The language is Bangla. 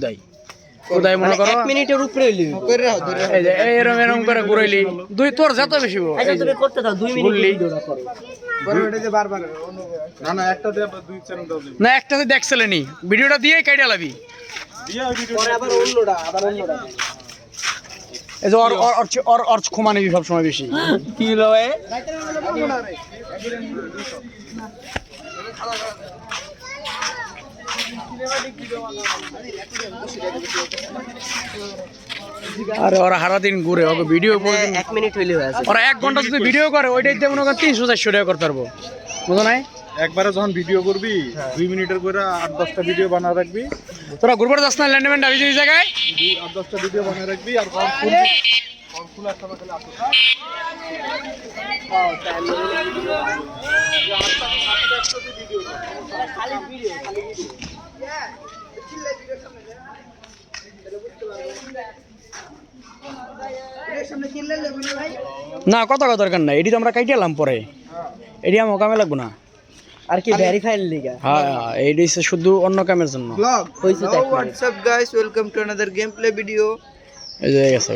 দাই কোদাই মনে করো 1 মিনিটের উপরে হইলি করে রাখো ধরে এই যে এরম করে ঘুরাইলি দুই তোর যত বেশি আচ্ছা তুমি করতে দাও 2 মিনিট ভিডিওটা করো পরে ওটা যে বারবার না না একটা দিয়ে দুই চ্যানেল দাও না একটাতে দেখছলে নি ভিডিওটা দিয়ে কাইটা লাবি দিয়া ভিডিও পরে আবার অন্যটা এই যে অর ক্ষমা নেবি সব সময় বেশি কি হলো এ আরে ওরা সারা দিন ঘুরে ওকে ভিডিও করে 1 মিনিট হইলি হয়ে আছে ওরা 1 ঘন্টা যদি ভিডিও করে ওইটাইতে মনে করেন 300-400 টাকা করতে পারবো বুঝো নাই একবারে যখন ভিডিও করবি 2 মিনিটের করে 8-10টা ভিডিও বানা রাখবি তোরা ঘুরবার যাস না ল্যান্ডমেন্ট আমি এই জায়গায় 8-10টা ভিডিও বানা রাখবি আর ফুল একটা বানালে আসো না কথা দরকার নাই এটি তো আমরা কাইটালাম পরে এটি আমার কামে লাগবো না আর কি ভেরিফাইড লিগা হ্যাঁ এইটি শুধু অন্য কামের জন্য হইছে তাই What's up guys, welcome to another gameplay video. এই যে গেছে